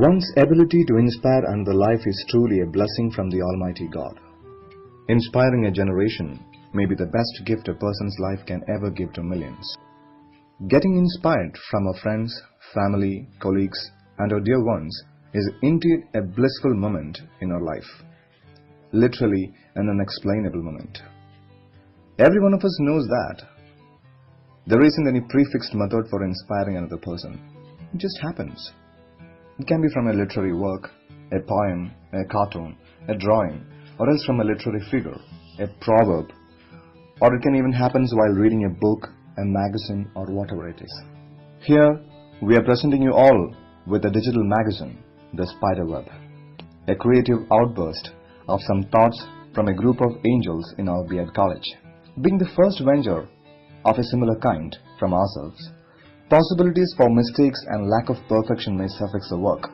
One's ability to inspire another life is truly a blessing from the Almighty God. Inspiring a generation may be the best gift a person's life can ever give to millions. Getting inspired from our friends, family, colleagues, and our dear ones is indeed a blissful moment in our life. Literally an unexplainable moment. Every one of us knows that there isn't any prefixed method for inspiring another person. It just happens. It can be from a literary work, a poem, a cartoon, a drawing, or else from a literary figure, a proverb, or it can even happen while reading a book, a magazine, or whatever it is. Here, we are presenting you all with a digital magazine, The Spiderweb, a creative outburst of some thoughts from a group of angels in our B.Ed College. Being the first venture of a similar kind from ourselves, possibilities for mistakes and lack of perfection may suffix the work,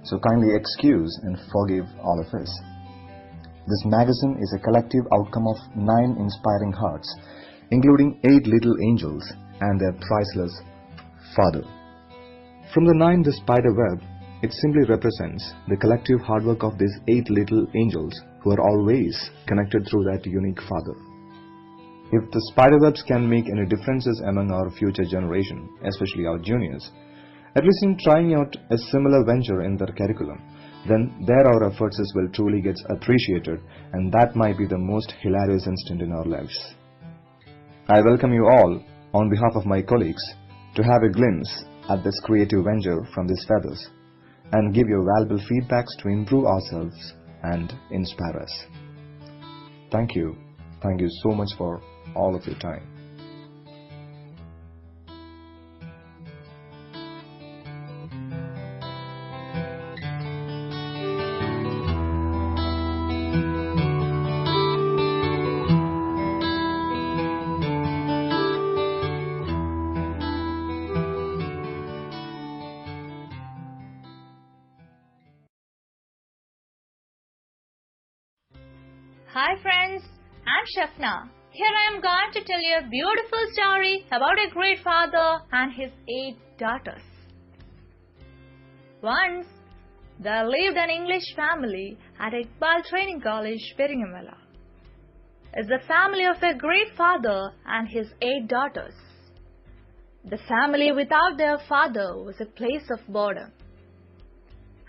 so kindly excuse and forgive all of us. This magazine is a collective outcome of 9 inspiring hearts, including 8 little angels and their priceless father. From the 9, the spider web, it simply represents the collective hard work of these 8 little angels who are always connected through that unique father. If the spiderwebs can make any differences among our future generation, especially our juniors, at least in trying out a similar venture in their curriculum, then there our efforts will truly get appreciated, and that might be the most hilarious instant in our lives. I welcome you all, on behalf of my colleagues, to have a glimpse at this creative venture from these feathers, and give your valuable feedbacks to improve ourselves and inspire us. Thank you. Thank you so much for all of your time. Hi friends, I'm Shafna. Here I am going to tell you a beautiful story about a great father and his 8 daughters. Once, there lived an English family at IQBAL Training College, Peringamala. It's the family of a great father and his 8 daughters. The family without their father was a place of boredom,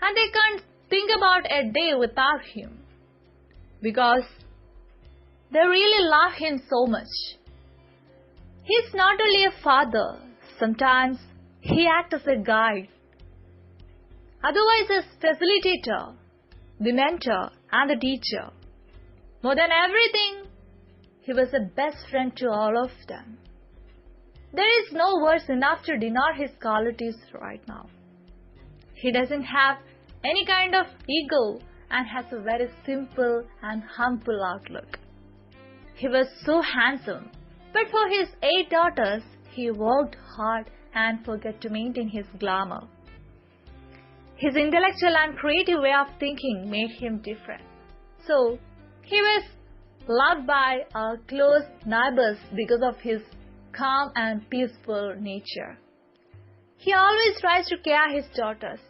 and they can't think about a day without him, because they really love him so much. He's not only a father, sometimes he acts as a guide, otherwise as facilitator, the mentor and the teacher. More than everything, he was a best friend to all of them. There is no words enough to denote his qualities right now. He doesn't have any kind of ego and has a very simple and humble outlook. He was so handsome, but for his 8 daughters, he worked hard and forgot to maintain his glamour. His intellectual and creative way of thinking made him different. So, he was loved by our close neighbors because of his calm and peaceful nature. He always tries to care his daughters.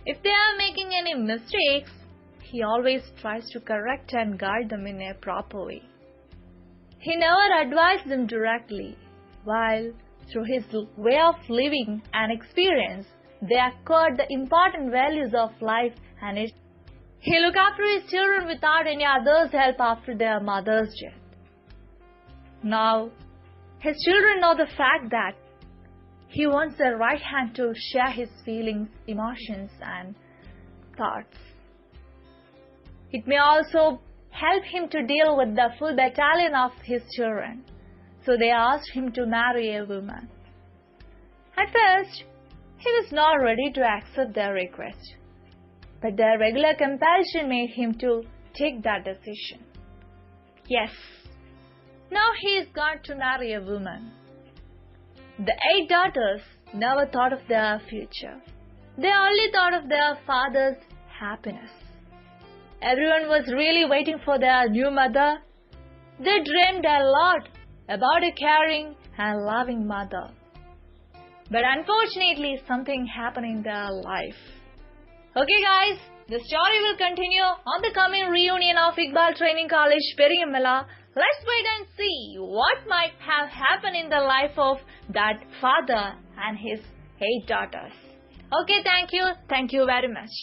If they are making any mistakes, he always tries to correct and guide them in a proper way. He never advised them directly, while through his way of living and experience, they acquired the important values of life and it. He looked after his children without any other's help after their mother's death. Now, his children know the fact that he wants their right hand to share his feelings, emotions, and thoughts. It may also help him to deal with the full battalion of his children. So they asked him to marry a woman. At first, he was not ready to accept their request, but their regular compulsion made him to take that decision. Yes, now he is going to marry a woman. The 8 daughters never thought of their future. They only thought of their father's happiness. Everyone was really waiting for their new mother. They dreamed a lot about a caring and loving mother. But unfortunately, something happened in their life. Okay guys, the story will continue on the coming reunion of IQBAL Training College, Peringmala. Let's wait and see what might have happened in the life of that father and his 8 daughters. Okay, thank you. Thank you very much.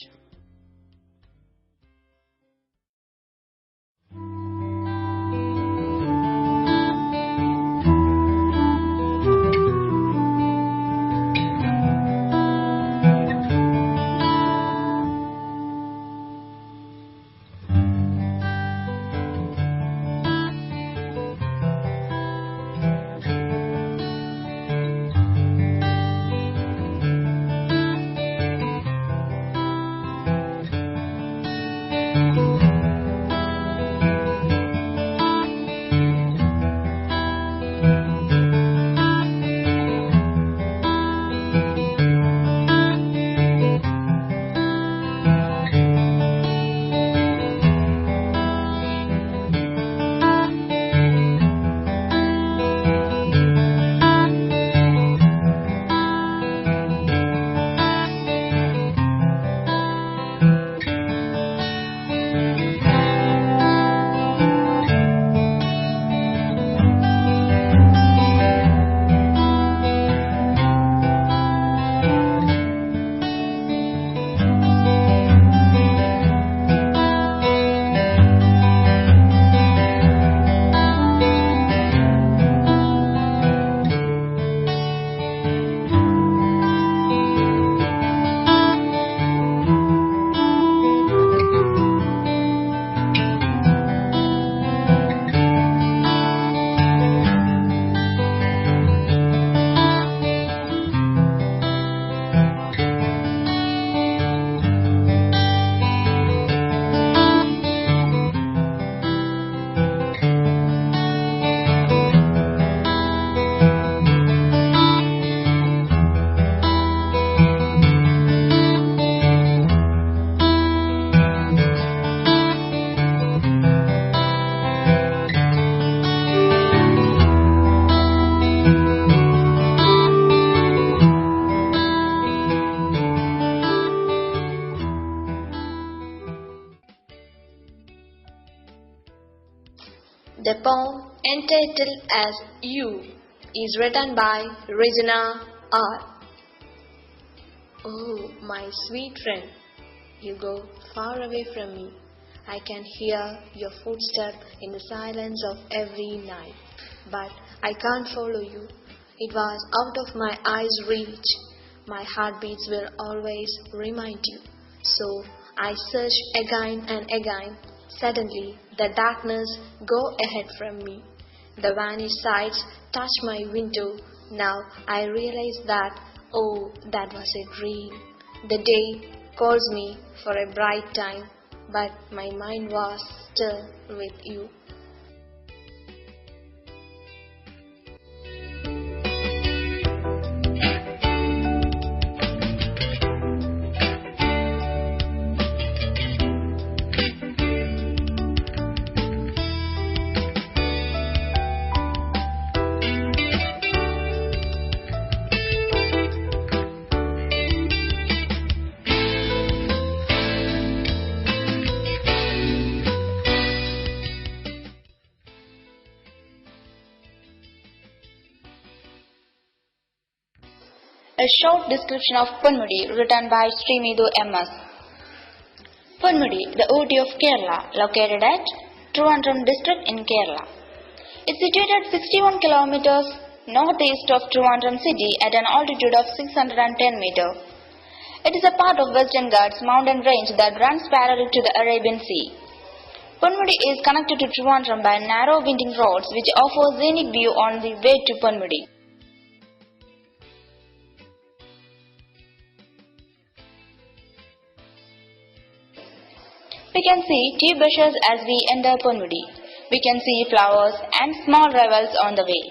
The poem entitled as You is written by Regina R. Oh, my sweet friend, you go far away from me. I can hear your footsteps in the silence of every night, but I can't follow you. It was out of my eyes' reach. My heartbeats will always remind you. So I search again and again. Suddenly, the darkness go ahead from me. The vanished sights touch my window. Now I realize that, oh, that was a dream. The day calls me for a bright time, but my mind was still with you. A short description of Ponmudi written by Srimidhu M.S. Ponmudi, the OT of Kerala, located at Trivandrum district in Kerala. It's situated 61 kilometers northeast of Trivandrum city at an altitude of 610 meters. It is a part of Western Ghats mountain range that runs parallel to the Arabian Sea. Ponmudi is connected to Trivandrum by narrow winding roads which offer scenic view on the way to Ponmudi. We can see tea bushes as we enter Ponmudi. We can see flowers and small rivers on the way.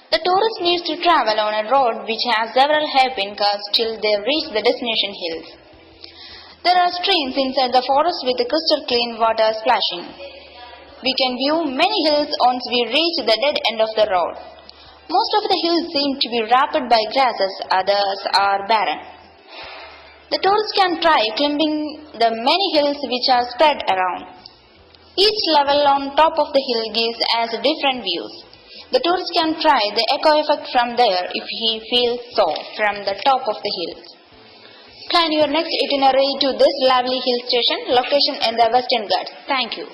The tourist needs to travel on a road which has several hairpin curves till they reach the destination hills. There are streams inside the forest with crystal clean water splashing. We can view many hills once we reach the dead end of the road. Most of the hills seem to be wrapped by grasses, others are barren. The tourists can try climbing the many hills which are spread around. Each level on top of the hill gives us different views. The tourist can try the echo effect from there if he feels so from the top of the hill. Plan your next itinerary to this lovely hill station location in the Western Ghats. Thank you.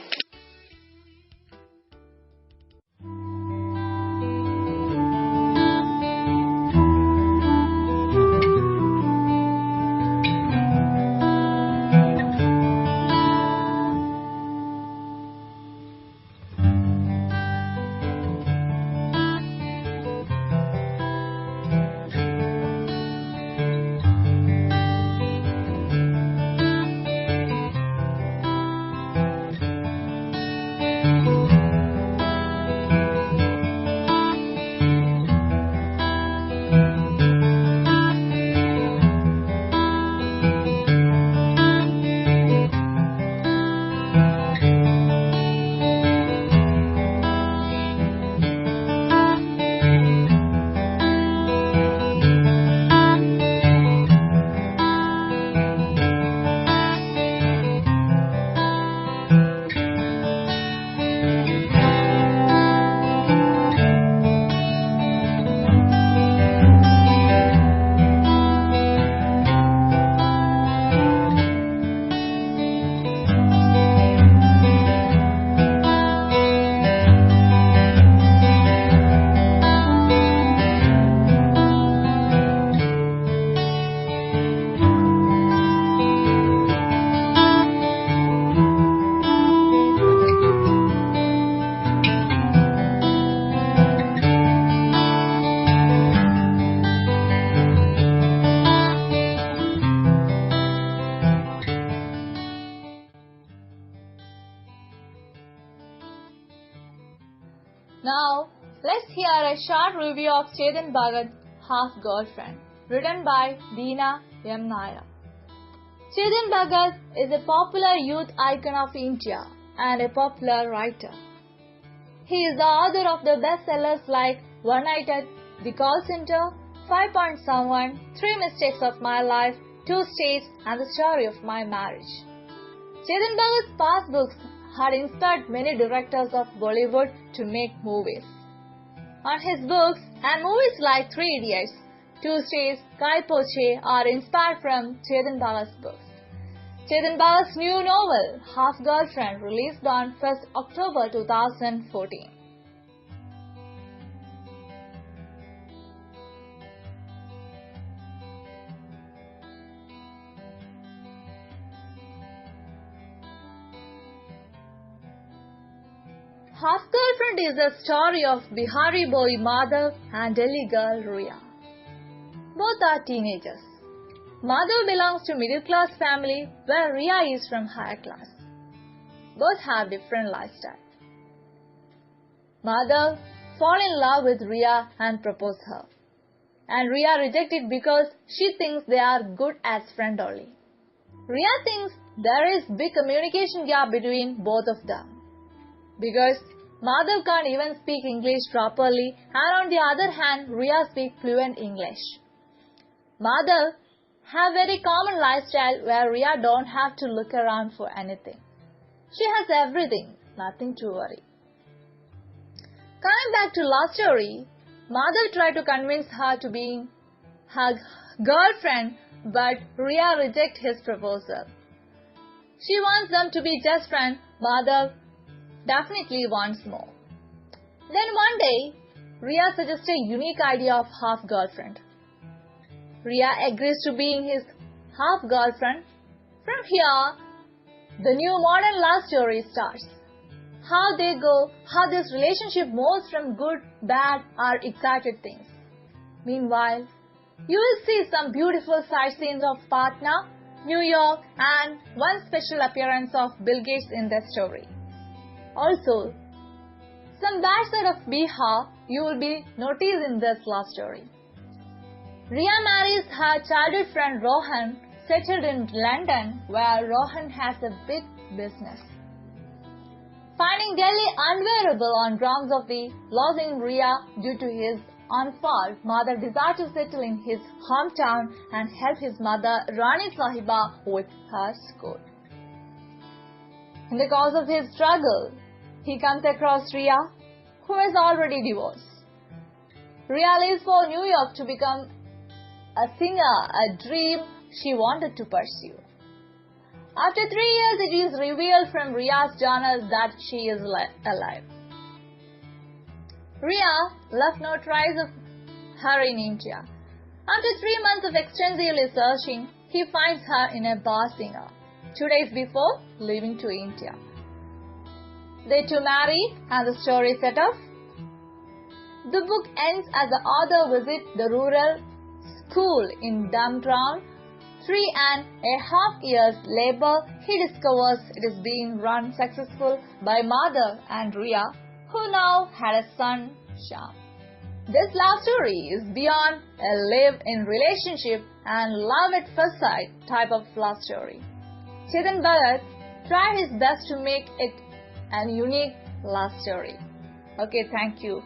Now, let's hear a short review of Chetan Bhagat's Half-Girlfriend, written by Deena M. Nair. Chetan Bhagat is a popular youth icon of India and a popular writer. He is the author of the bestsellers like One Night at the Call Center, 5 Point Someone, 3 Mistakes of My Life, 2 States, and The Story of My Marriage. Chetan Bhagat's past books had inspired many directors of Bollywood to make movies. On his books and movies like 3 Idiots, 2 States, Kai Poche are inspired from Chetan Bhagat's books. Chetan Bhagat's new novel, Half-Girlfriend, released on 1st October 2014. Half-Girlfriend is the story of Bihari boy Madhav and Delhi girl Riya. Both are teenagers. Madhav belongs to middle-class family where Riya is from higher class. Both have different lifestyles. Madhav falls in love with Riya and proposes her. And Riya rejects it because she thinks they are good as friends only. Riya thinks there is big communication gap between both of them. Because Madhav can't even speak English properly, and on the other hand, Riya speaks fluent English. Madhav have very common lifestyle where Riya don't have to look around for anything. She has everything, nothing to worry. Coming back to love story, Madhav tried to convince her to be her girlfriend, but Riya rejects his proposal. She wants them to be just friends. Madhav definitely wants more. Then one day, Riya suggests a unique idea of half-girlfriend. Riya agrees to being his half-girlfriend. From here, the new modern love story starts. How they go, how this relationship moves from good, bad, or excited things. Meanwhile, you will see some beautiful sight scenes of Patna, New York, and one special appearance of Bill Gates in the story. Also, some bad side of Bihar you will be noticed in this love story. Riya marries her childhood friend Rohan, settled in London, where Rohan has a big business. Finding Delhi unbearable on grounds of the losing Riya due to his On fall, Mother desired to settle in his hometown and help his mother Rani Sahiba with her school. In the course of his struggle, he comes across Ria, who is already divorced. Ria leaves for New York to become a singer, a dream she wanted to pursue. After 3 years, it is revealed from Ria's journal that she is alive. Ria left no trace of her in India. After 3 months of extensively searching, he finds her in a bar singer, 2 days before leaving to India. They two marry and the story set off. The book ends as the author visits the rural school in Dumtown. 3.5 years later, he discovers it is being run successful by Mother and Ria, who now had a son, Shyam. This love story is beyond a live-in relationship and love at first sight type of love story. Chetan Bhagat tried his best to make it a unique love story. Okay, thank you.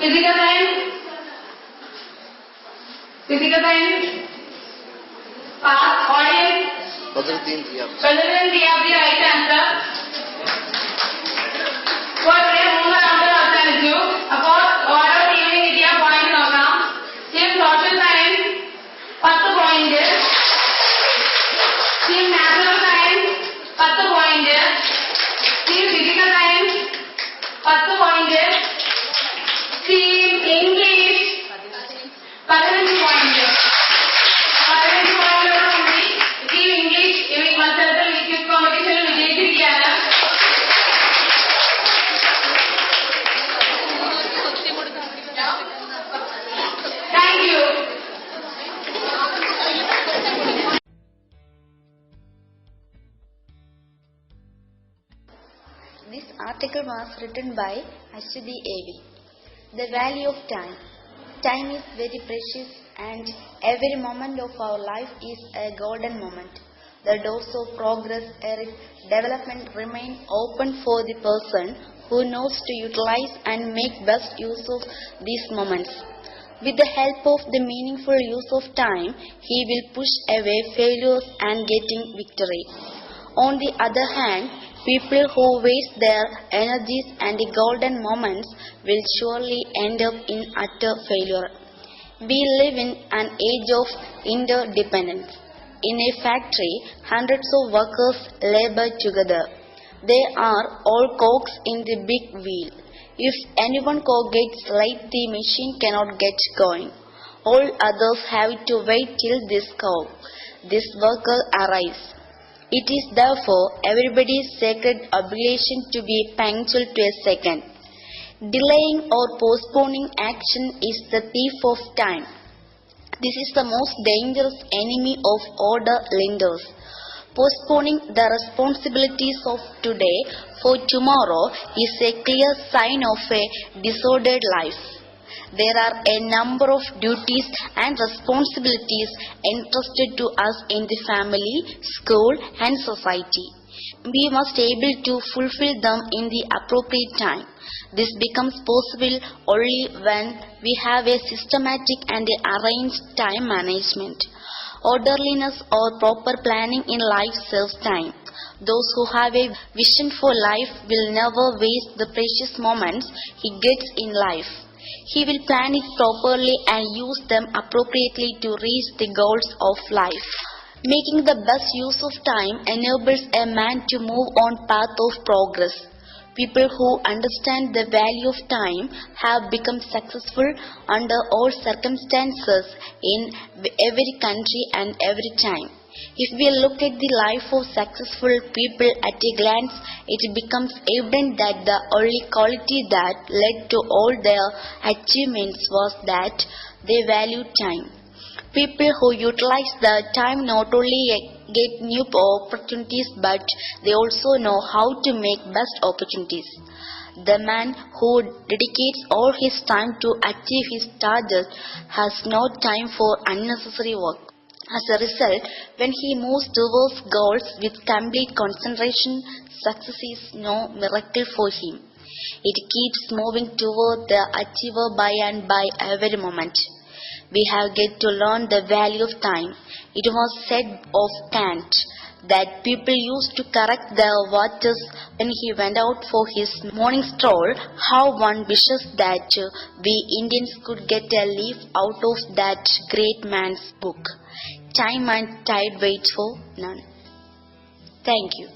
Physical science. Physical science. Pass. Audience. Badruddin Diab. Badruddin Diab, the right answer. For their own answer alternative, about order teaming India point program. Team social science, 10 point. Team natural science, 10 point. Team physical science, 10 point. Team English, 15 point. 15 point. Team English, mത്സരത്തിൽ quiz കോമ്പറ്റീഷനിൽ വിജയിച്ചിരിക്കുകയാണ്. article was written by IQBAL. The value of time. Time is very precious and every moment of our life is a golden moment. The doors of progress and development remain open for the person who knows to utilize and make best use of these moments. With the help of the meaningful use of time, he will push away failures and getting victory. On the other hand, people who waste their energies and the golden moments will surely end up in utter failure. We live in an age of interdependence. In a factory, hundreds of workers labor together. They are all cogs in the big wheel. If any one cog gets late, the machine cannot get going. All others have to wait till this worker arrives. It is therefore everybody's sacred obligation to be punctual to a second. Delaying or postponing action is the thief of time. This is the most dangerous enemy of order lenders. Postponing the responsibilities of today for tomorrow is a clear sign of a disordered life. There are a number of duties and responsibilities entrusted to us in the family, school, and society. We must be able to fulfill them in the appropriate time. This becomes possible only when we have a systematic and arranged time management. Orderliness or proper planning in life saves time. Those who have a vision for life will never waste the precious moments he gets in life. He will plan it properly and use them appropriately to reach the goals of life. Making the best use of time enables a man to move on path of progress. People who understand the value of time have become successful under all circumstances in every country and every time. If we look at the life of successful people at a glance, it becomes evident that the only quality that led to all their achievements was that they valued time. People who utilize the time not only get new opportunities but they also know how to make best opportunities. The man who dedicates all his time to achieve his targets has no time for unnecessary work. As a result, when he moves towards goals with complete concentration, success is no miracle for him. It keeps moving toward the achiever by and by every moment. We have got to learn the value of time. It was said of Kant that people used to correct their watches when he went out for his morning stroll. How one wishes that we Indians could get a leaf out of that great man's book. Time and tide wait for none. Thank you.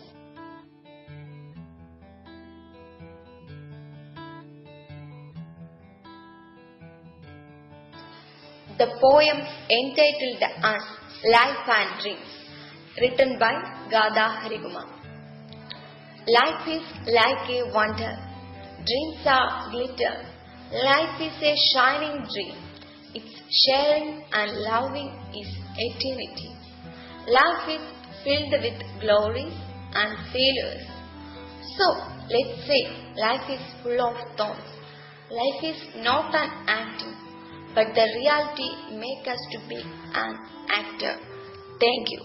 The poem entitled as Life and Dreams, written by Gada Hariguma. Life is like a wonder. Dreams are glitter. Life is a shining dream. Its sharing and loving is eternity. Life is filled with glories and failures. So, let's say life is full of thorns. Life is not an acting, but the reality makes us to be an actor. Thank you.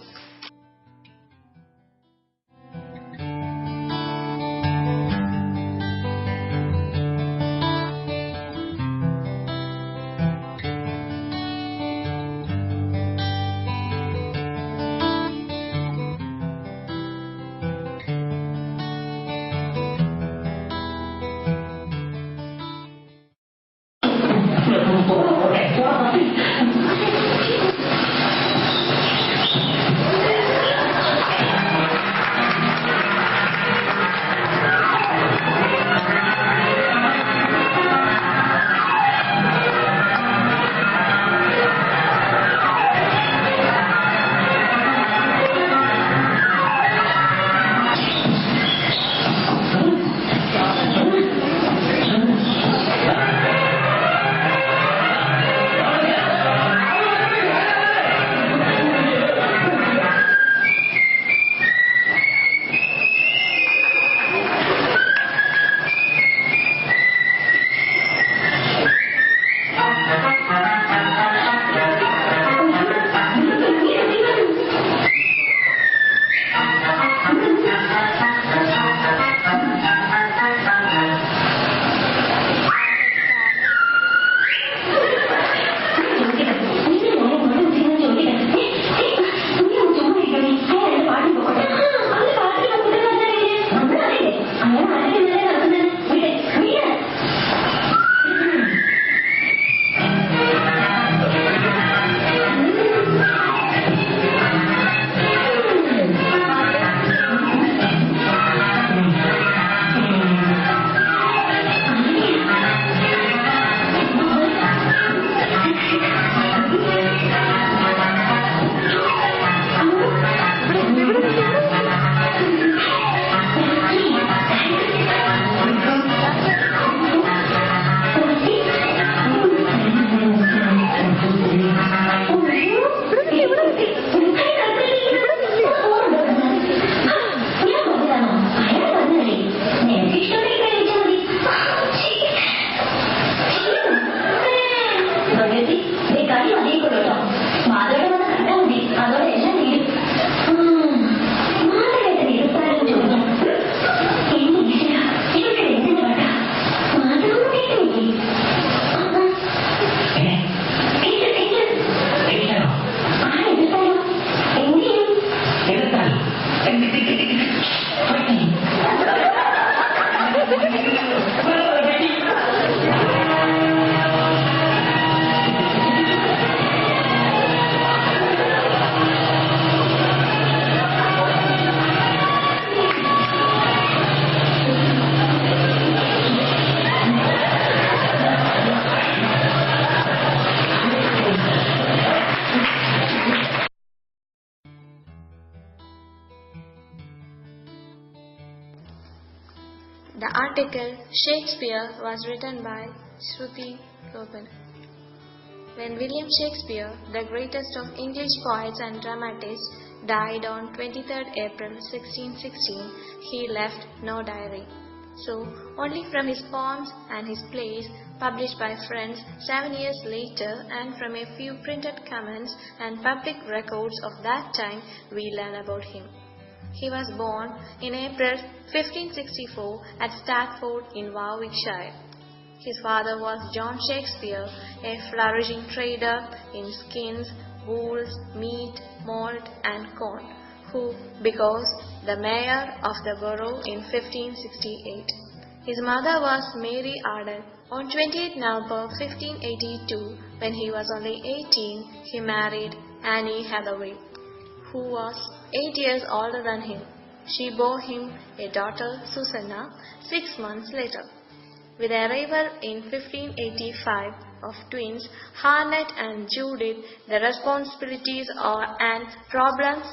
article Shakespeare was written by Shruti Robin. When William Shakespeare, the greatest of English poets and dramatists, died on 23rd April 1616, he left no diary. So, only from his poems and his plays published by friends 7 years later and from a few printed comments and public records of that time, we learn about him. He was born in April 1564 at Stafford in Warwickshire. His father was John Shakespeare, a flourishing trader in skins, wools, meat, malt and corn, who became the mayor of the borough in 1568. His mother was Mary Arden. On 28 November 1582, when he was only 18, he married Annie Hathaway, who was 8 years older than him. She bore him a daughter, Susanna, 6 months later. With the arrival in 1585 of twins Harriet and Judith, the responsibilities and problems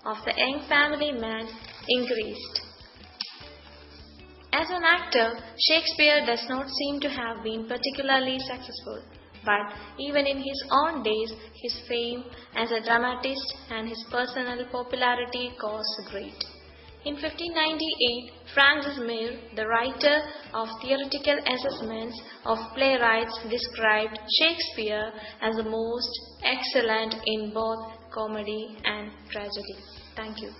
of the young family man increased. As an actor, Shakespeare does not seem to have been particularly successful, but even in his own days, his fame as a dramatist and his personal popularity was great. In 1598, Francis Mear, the writer of theoretical assessments of playwrights, described Shakespeare as the most excellent in both comedy and tragedy. Thank you.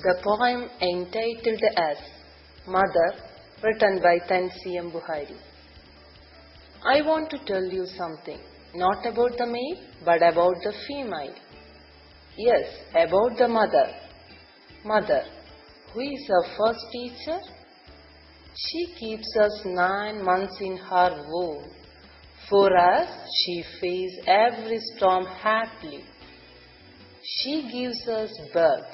The poem entitled as Mother, written by Tansi M. Buhari. I want to tell you something, not about the male, but about the female. Yes, about the mother. Mother, who is our first teacher? She keeps us 9 months in her womb. For us, she faces every storm happily. She gives us birth.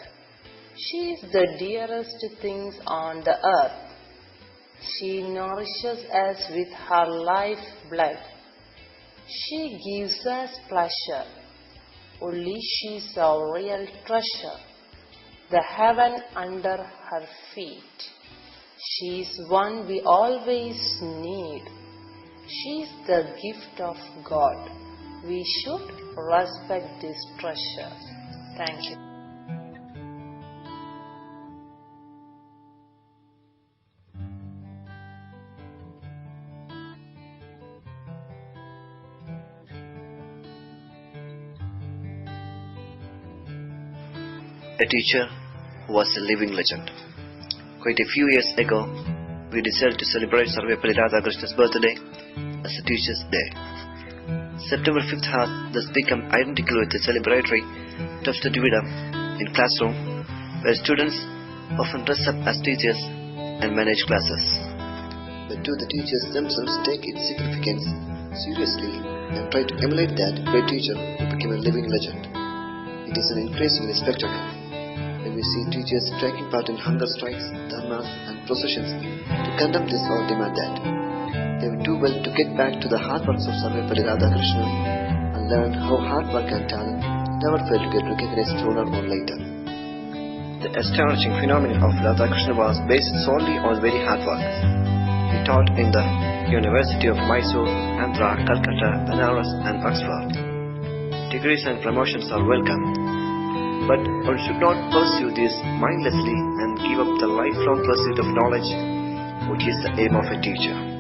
She is the dearest things on the earth. She nourishes us with her life blood. She gives us pleasure. Only she is our real treasure, the heaven under her feet. She is one we always need. She is the gift of God. We should respect this treasure. Thank you. A teacher who was a living legend. Quite a few years ago, we decided to celebrate Sarvepalli Radhakrishna's birthday as a Teacher's Day. September 5th has thus become identical with the celebratory Tufted Dividend in classroom, where students often dress up as teachers and manage classes. But do the teachers themselves take its significance seriously and try to emulate that great teacher who became a living legend? It is an increasingly spectacle when we see teachers taking part in hunger strikes, dharmas and processions to condemn this or demand that. They would do well to get back to the hard works of Sarvepalli Radhakrishnan and learn how hard work and talent never fail to get recognized sooner or later. The astonishing phenomenon of Radhakrishna was based solely on very hard work. He taught in the University of Mysore, Andhra, Calcutta, Banaras and Oxford. Degrees and promotions are welcome, but one should not pursue these mindlessly and give up the lifelong pursuit of knowledge, which is the aim of a teacher.